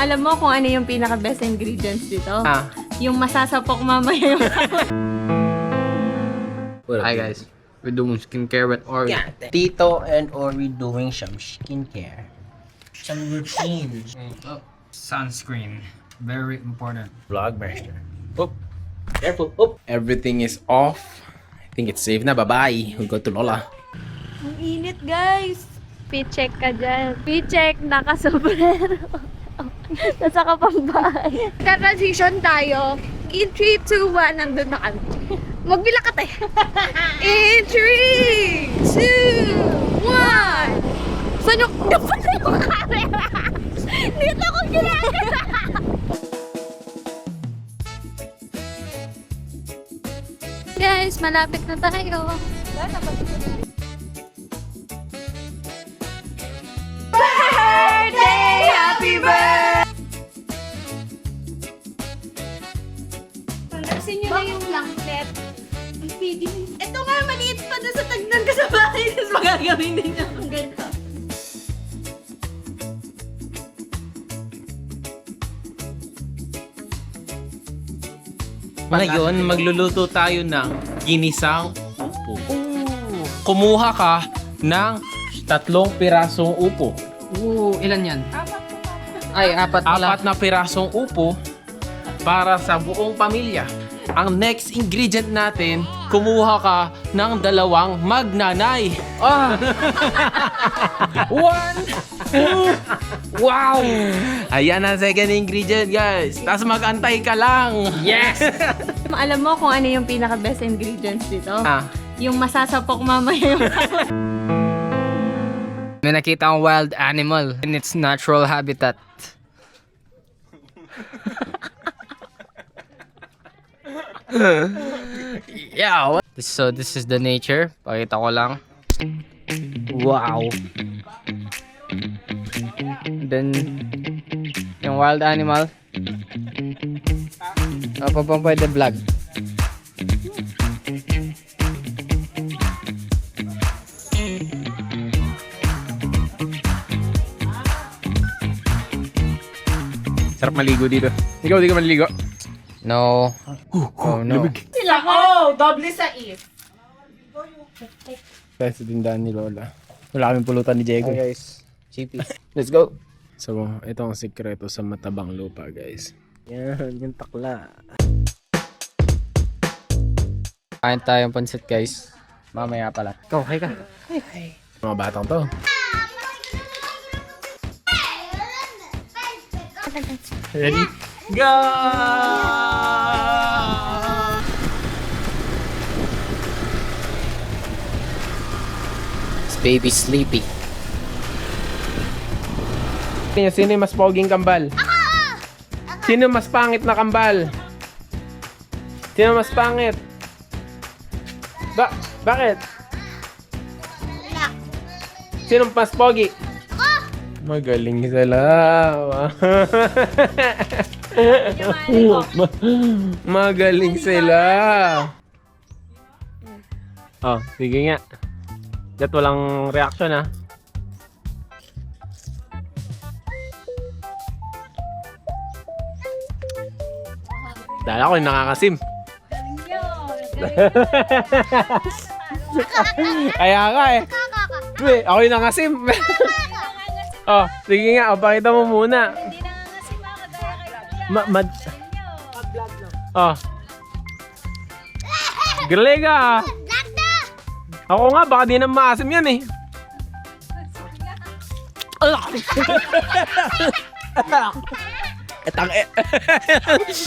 Alam mo kung ano yung pinaka-best ingredients dito? Yung masasapok mamaya yung Hi guys, we're doing skincare with Ori. Yeah, Tito and Ori doing some skincare. Some routine. Sunscreen, very important. Vlogmaster. Oop. Careful. Oop. Everything is off. I think it's safe na. Bye-bye. We'll go to Lola. Ang init, guys. P-check ka dyan. P-check, naka-sombrero. Nasa ka pang bahay. Transition tayo. In 3, 2, 1, nandun na kami. Magbila ka tayo. In 3, 2, 1. Saan yung napala yung camera? Dito ko ginagawa. Guys, malapit na tayo. Birthday! Happy birthday! Pangasin nyo na yung langlet. Ito nga, maliit pa na sa tagnan ka sa bahay. Tapos magagawin din niya ang ganda. Ngayon, magluluto tayo ng ginisang upo. Kumuha ka ng 3 pirasong upo. Ilan yan? Ay, 4 pala. 4 na pirasong upo para sa buong pamilya. Ang next ingredient natin, kumuha ka ng 2 magnanay. 1, 2. Wow! Ayan ang second ingredient, guys. Tapos mag-antay ka lang. Yes! Alam mo kung ano yung pinaka-best ingredients dito? Yung masasapok mamaya yung May nakita akong wild animal in its natural habitat. Yeah. So this is the nature. Pakita ko lang. Wow. Then yung wild animal. Apa pang pwede vlog. Sarap maligo dito. Ikaw, di ka maliligo? No. Oh no. sila. Oh, doble sa if. Tayo sa tindahan ni Lola. Wala kaming pulutan ni Diego. Hi guys. Chippy. Let's go! So, ito ang sikreto sa matabang lupa, guys. Yan, yung takla. Kain tayong pansit guys. Mamaya pala. Ikaw, hi ka. Mga batang to. Ready? Go! It's baby sleepy. Sino yung mas poging kambal? Sino mas pangit na kambal? Sino mas pangit? Bakit? Sino mas pogi? Magaling sila. Magaling sila. Oh, sige nga. Dat walang reaction ah. Dala ko yung nakakasim. Kaya nga eh. Wait, ako yung nakasim. Oh, sige nga, pakita mo muna. Hindi na nga kasi makagaya kayo. Oh. Galing ah. Ako nga, baka di na maasim yan eh.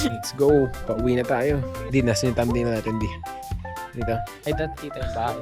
Let's go. Pauwi na tayo. Di, nasa yung thumbnail natin, di. Dito. Ay, dito yung bahay.